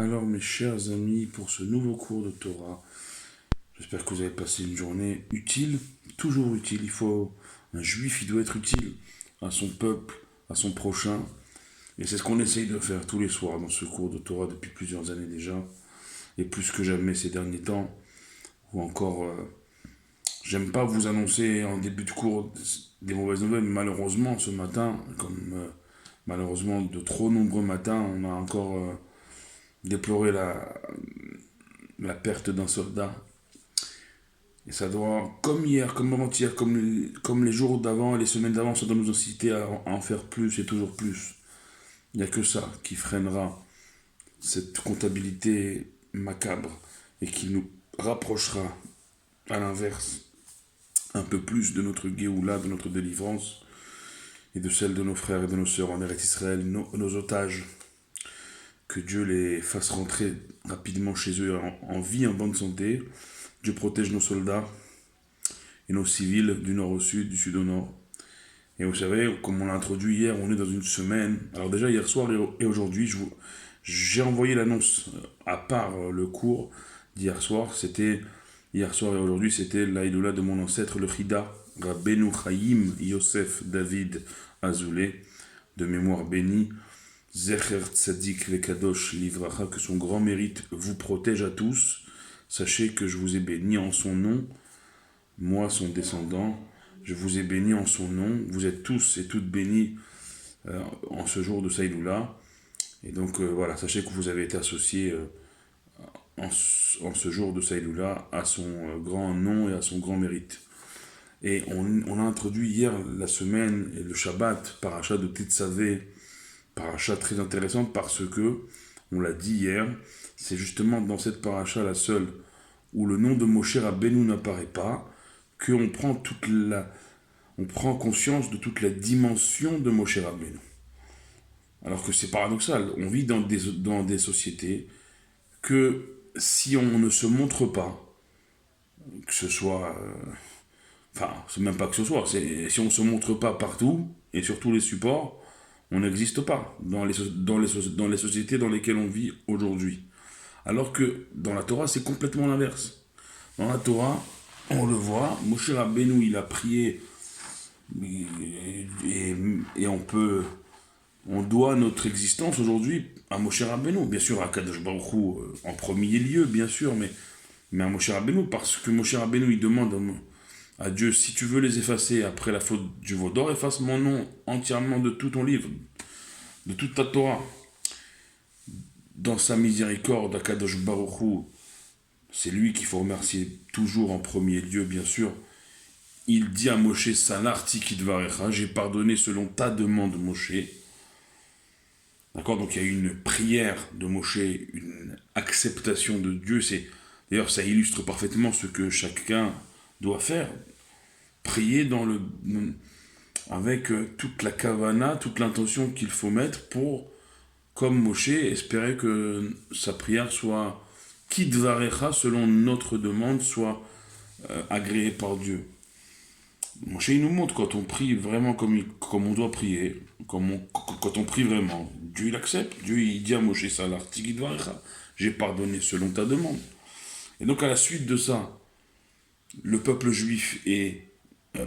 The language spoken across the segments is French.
Alors mes chers amis, pour ce nouveau cours de Torah, j'espère que vous avez passé une journée utile, toujours utile. Un juif, il doit être utile à son peuple, à son prochain. Et c'est ce qu'on essaye de faire tous les soirs dans ce cours de Torah depuis plusieurs années déjà. Et plus que jamais ces derniers temps. Ou encore, j'aime pas vous annoncer en début de cours des mauvaises nouvelles, mais malheureusement ce matin, comme malheureusement de trop nombreux matins, on a encore déploré la perte d'un soldat. Et ça doit, comme hier, comme avant-hier, comme les jours d'avant et les semaines d'avant, ça doit nous inciter à en faire plus et toujours plus. Il n'y a que ça qui freinera cette comptabilité macabre et qui nous rapprochera, à l'inverse, un peu plus de notre Géoula, de notre délivrance et de celle de nos frères et de nos sœurs en Eretz Israël, nos otages. Que Dieu les fasse rentrer rapidement chez eux en vie, en bonne santé. Dieu protège nos soldats et nos civils du nord au sud, du sud au nord. Et vous savez, comme on l'a introduit hier, on est dans une semaine. Alors déjà hier soir et aujourd'hui, j'ai envoyé l'annonce, à part le cours d'hier soir. C'était hier soir et aujourd'hui, c'était l'Aïdoula de mon ancêtre, le Chida, Rabbeinu Chaim Yosef David Azoulay, de mémoire bénie. Zecher Tzadik Vekadosh Livracha, que son grand mérite vous protège à tous. Sachez que je vous ai béni en son nom, moi son descendant, je vous ai béni en son nom. Vous êtes tous et toutes bénis en ce jour de Saïdoula. Et donc voilà, sachez que vous avez été associés en ce jour de Saïdoula à son grand nom et à son grand mérite. Et on a introduit hier la semaine et le Shabbat, paracha de Tetzavé, paracha très intéressante parce que, on l'a dit hier, c'est justement dans cette paracha la seule où le nom de Moshe Rabbeinu n'apparaît pas, qu'on prend on prend conscience de toute la dimension de Moshe Rabbeinu. Alors que c'est paradoxal, on vit dans des sociétés que si on ne se montre pas, que ce soit... enfin, c'est même pas que ce soit, si on ne se montre pas partout, et sur tous les supports, on n'existe pas dans les sociétés dans lesquelles on vit aujourd'hui. Alors que dans la Torah, c'est complètement l'inverse. Dans la Torah, on le voit, Moshe Rabbeinu, il a prié, et on doit notre existence aujourd'hui à Moshe Rabbeinu. Bien sûr, à Kadosh Baruch Hu, en premier lieu, bien sûr, mais à Moshe Rabbeinu, parce que Moshe Rabbeinu, il demande à Dieu, si tu veux les effacer après la faute du veau d'or, efface mon nom entièrement de tout ton livre, de toute ta Torah. Dans sa miséricorde, Akadosh Baruch Hu, c'est lui qu'il faut remercier toujours en premier lieu, bien sûr. Il dit à Moshe, Salarti Kidvarecha, j'ai pardonné selon ta demande, Moshe. D'accord, donc il y a une prière de Moshe, une acceptation de Dieu. D'ailleurs, ça illustre parfaitement ce que chacun doit faire. Prier avec toute la kavana, toute l'intention qu'il faut mettre pour, comme Moshe, espérer que sa prière soit kidvarecha, selon notre demande, soit agréée par Dieu. Moshe, il nous montre quand on prie vraiment comme on doit prier, quand on prie vraiment, Dieu il accepte. Dieu il dit à Moshe, Salarti kidvarecha, j'ai pardonné selon ta demande. Et donc à la suite de ça, le peuple juif est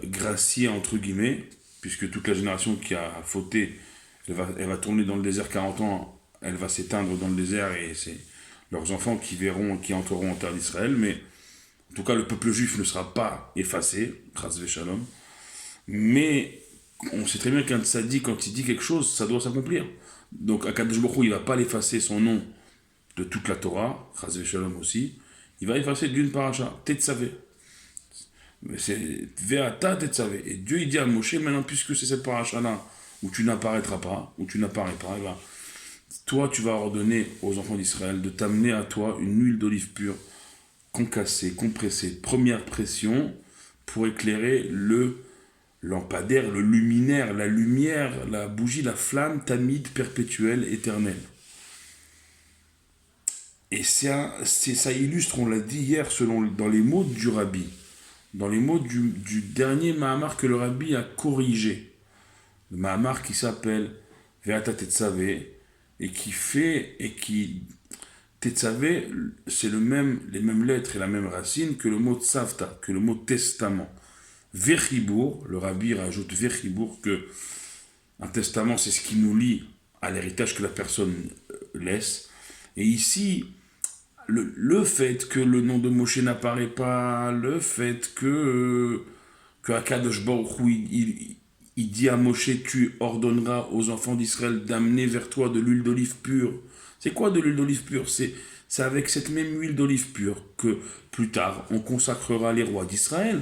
gracié entre guillemets, puisque toute la génération qui a fauté, elle va tourner dans le désert 40 ans, elle va s'éteindre dans le désert et c'est leurs enfants qui entreront en terre d'Israël, mais en tout cas le peuple juif ne sera pas effacé, Chas v'Shalom, mais on sait très bien qu'un tzaddik, quand il dit quelque chose, ça doit s'accomplir. Donc Akadosh Baruch Hu, il ne va pas l'effacer son nom de toute la Torah, Chas v'Shalom aussi, il va effacer d'une paracha, Tetzavé. Mais c'est Ve'ata Tetzavé. Et Dieu il dit à Moshe, maintenant puisque c'est cette paracha-là où tu n'apparaîtras pas, où tu n'apparais pas, et ben, toi tu vas ordonner aux enfants d'Israël de t'amener à toi une huile d'olive pure, concassée, compressée, première pression, pour éclairer le lampadaire, le luminaire, la lumière, la bougie, la flamme tamide, perpétuelle, éternelle. Et ça illustre, on l'a dit hier, dans les mots du Rabbi, dans les mots du dernier Mahamar que le Rabbi a corrigé. Le Mahamar qui s'appelle Ve'ata Tetzavé, et qui Tetzavé, c'est les mêmes lettres et la même racine que le mot tsavta, que le mot testament. Vechibour, le rabbi rajoute Vechibour que un testament c'est ce qui nous lie à l'héritage que la personne laisse. Et ici, le fait que le nom de Moshe n'apparaît pas, le fait que Akadosh Baruch Hu, il dit à Moshe, tu ordonneras aux enfants d'Israël d'amener vers toi de l'huile d'olive pure. C'est quoi de l'huile d'olive pure? C'est avec cette même huile d'olive pure que plus tard on consacrera les rois d'Israël.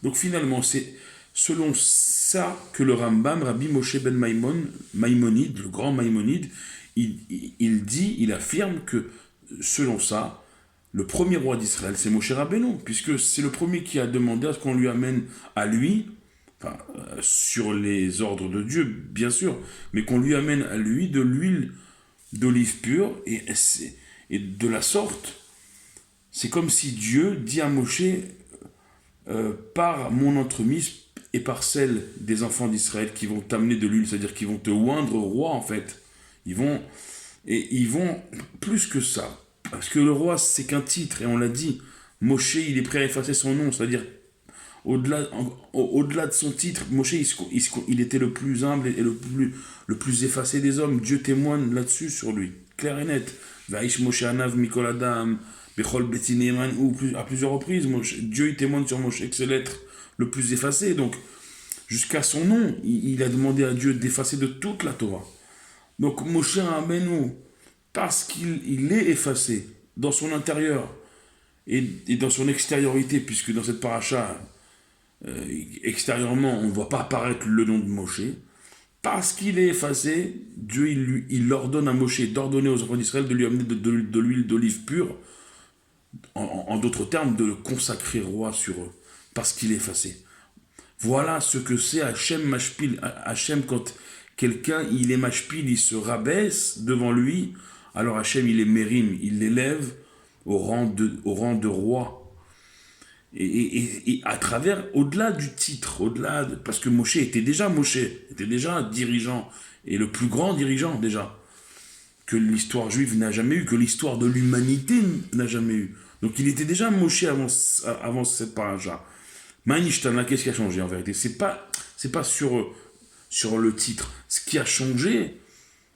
Donc finalement, c'est selon ça que le Rambam, Rabbi Moshe ben Maïmonide, le grand Maïmonide, il affirme que selon ça, le premier roi d'Israël, c'est Moshe Rabbeinu, puisque c'est le premier qui a demandé à ce qu'on lui amène à lui, enfin, sur les ordres de Dieu, bien sûr, mais qu'on lui amène à lui de l'huile d'olive pure, et de la sorte, c'est comme si Dieu dit à Moshe, par mon entremise et par celle des enfants d'Israël qui vont t'amener de l'huile, c'est-à-dire qu'ils vont te oindre roi en fait. Ils vont plus que ça, parce que le roi c'est qu'un titre et on l'a dit. Moshe il est prêt à effacer son nom, c'est-à-dire au-delà de son titre, Moshe il était le plus humble et le plus effacé des hommes. Dieu témoigne là-dessus sur lui, clair et net. Vaïsh Moshe Anav Mikol Adam Bechol Betineman, ou à plusieurs reprises, Dieu il témoigne sur Moshe que c'est l'être le plus effacé. Donc, jusqu'à son nom, il a demandé à Dieu d'effacer de toute la Torah. Donc, Moshe Rabbeinu, parce qu'il est effacé dans son intérieur et dans son extériorité, puisque dans cette paracha, extérieurement, on ne voit pas apparaître le nom de Moshe, parce qu'il est effacé, Dieu il ordonne à Moshe d'ordonner aux enfants d'Israël de lui amener de l'huile d'olive pure, en d'autres termes, de le consacrer roi sur eux, parce qu'il est effacé. Voilà ce que c'est Hachem Mashpil. Hachem, quand quelqu'un, il est Mashpil, il se rabaisse devant lui, alors Hachem, il est Mérim, il l'élève au rang de roi. Et à travers, au-delà du titre, parce que Moshe était déjà un dirigeant, et le plus grand dirigeant déjà, que l'histoire juive n'a jamais eu, que l'histoire de l'humanité n'a jamais eu. Donc il était déjà Moshe avant cette paracha. Maïnishtana, qu'est-ce qui a changé en vérité? C'est pas sur le titre. Ce qui a changé,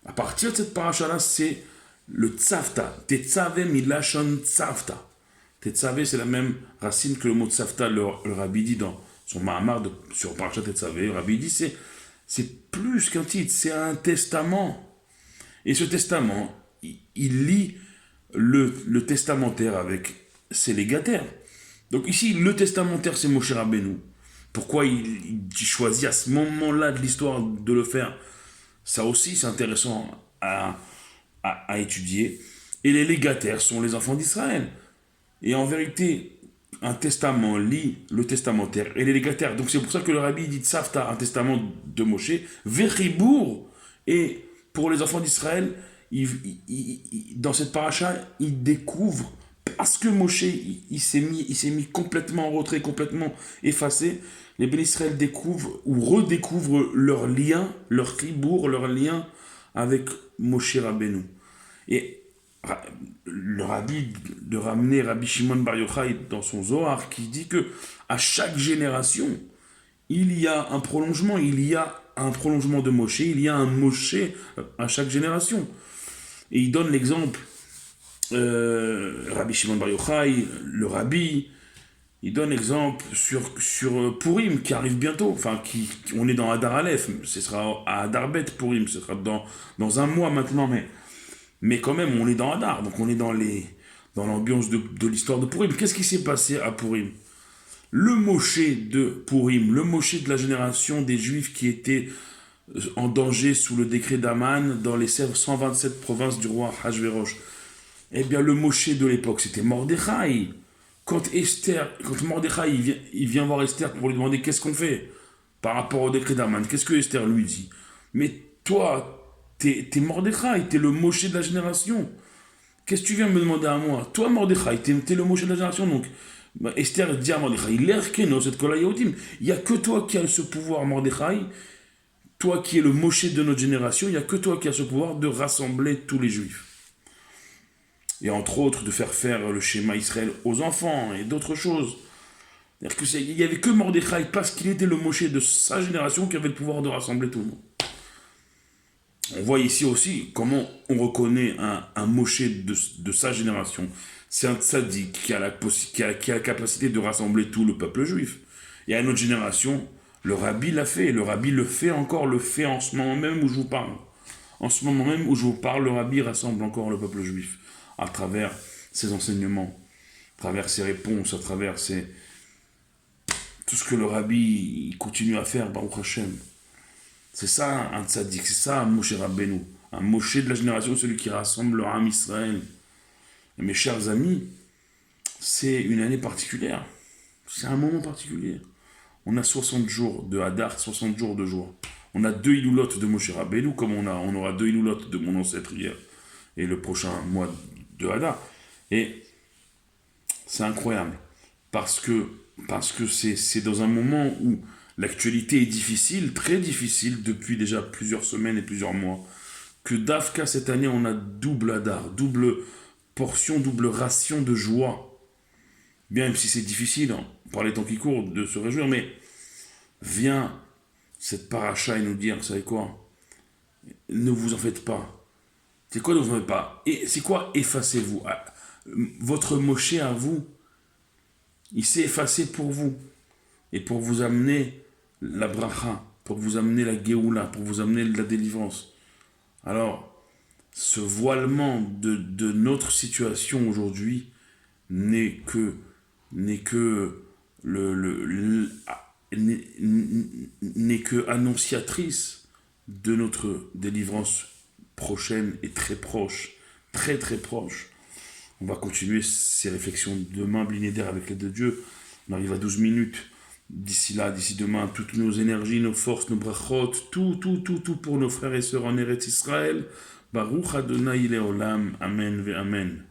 à partir de cette paracha-là, c'est le tzavta. Tetzavé milachon tzavta. Tetzavé, c'est la même racine que le mot tzavta, le rabbi dit dans son Mahamar sur paracha Tetzavé. Le rabbi dit c'est plus qu'un titre, c'est un testament. Et ce testament, il lie le testamentaire avec ses légataires. Donc ici, le testamentaire, c'est Moshe Rabbeinu. Pourquoi il choisit à ce moment-là de l'histoire de le faire? Ça aussi, c'est intéressant à étudier. Et les légataires sont les enfants d'Israël. Et en vérité, un testament lie le testamentaire et les légataires. Donc c'est pour ça que le rabbi dit Tzavta, un testament de Moshe, Vechibour, et pour les enfants d'Israël, dans cette paracha, ils découvrent, parce que Moshe il s'est mis complètement en retrait, complètement effacé, les Bénis Israël découvrent ou redécouvrent leur lien, leur chibour, leur lien avec Moshe Rabbeinu. Et le rabbi de ramener Rabbi Shimon Bar Yochai dans son Zohar qui dit que à chaque génération, il y a un prolongement, de Moshe, il y a un Moshe à chaque génération. Et il donne l'exemple, Rabbi Shimon Bar Yochai, le rabbi, il donne l'exemple sur Purim qui arrive bientôt, enfin on est dans Adar Aleph, ce sera à Adar Bet Purim, ce sera dans un mois maintenant, mais quand même on est dans Adar, donc on est dans l'ambiance de l'histoire de Purim. Qu'est-ce qui s'est passé à Purim? Le Moshe de Purim, le Moshe de la génération des Juifs qui étaient en danger sous le décret d'Aman dans les 127 provinces du roi Hachvérosh. Eh bien, le Moshe de l'époque, c'était Mordechai. Quand Mordechai il vient voir Esther pour lui demander qu'est-ce qu'on fait par rapport au décret d'Aman, qu'est-ce que Esther lui dit? Mais toi, t'es Mordechai, t'es le Moshe de la génération. Qu'est-ce que tu viens me demander à moi? Toi, Mordechai, t'es le Moshe de la génération, donc Esther dit à Mordechai, il n'y a que toi qui as ce pouvoir, Mordechai. Toi qui es le Moshe de notre génération, il n'y a que toi qui as ce pouvoir de rassembler tous les Juifs. Et entre autres, de faire le schéma Israël aux enfants et d'autres choses. C'est-à-dire qu'il n'y avait que Mordechai, parce qu'il était le Moshe de sa génération, qui avait le pouvoir de rassembler tout le monde. On voit ici aussi comment on reconnaît un Moshe de sa génération. C'est un tzaddik qui a la capacité de rassembler tout le peuple juif. Et à une autre génération, le rabbi l'a fait. Et le rabbi le fait encore, le fait en ce moment même où je vous parle. En ce moment même où je vous parle, le rabbi rassemble encore le peuple juif à travers ses enseignements, à travers ses réponses, à travers tout ce que le rabbi il continue à faire, Baruch Hashem. C'est ça un tzaddik, c'est ça un Moshe Rabbeinu. Un Moshe de la génération, celui qui rassemble le Ham Israël. Et mes chers amis, c'est une année particulière. C'est un moment particulier. On a 60 jours de Hadar, 60 jours de joie. On a 2 Iloulotes de Moshe Rabbeinu, comme on aura 2 Iloulotes de mon ancêtre hier, et le prochain mois de Hadar. Et c'est incroyable, parce que c'est dans un moment où l'actualité est difficile, très difficile, depuis déjà plusieurs semaines et plusieurs mois, que d'Afka cette année on a double Hadar, double portion, double ration de joie. Bien, même si c'est difficile, hein, par les temps qui courent, de se réjouir, mais vient cette paracha et nous dire, vous savez quoi, ne vous en faites pas. C'est quoi ne vous en faites pas? Et c'est quoi effacez-vous? Votre Moshe à vous, il s'est effacé pour vous et pour vous amener la bracha, pour vous amener la Géoula, pour vous amener la délivrance. Alors, ce voilement de notre situation aujourd'hui n'est que n'est que annonciatrice de notre délivrance prochaine et très proche, très très proche. On va continuer ces réflexions demain, Blinéder, avec l'aide de Dieu. On arrive à 12 minutes. D'ici là, d'ici demain, toutes nos énergies, nos forces, nos brachot, tout pour nos frères et sœurs en Eretz Israël. Baruch Adonai Leolam. Amen ve Amen.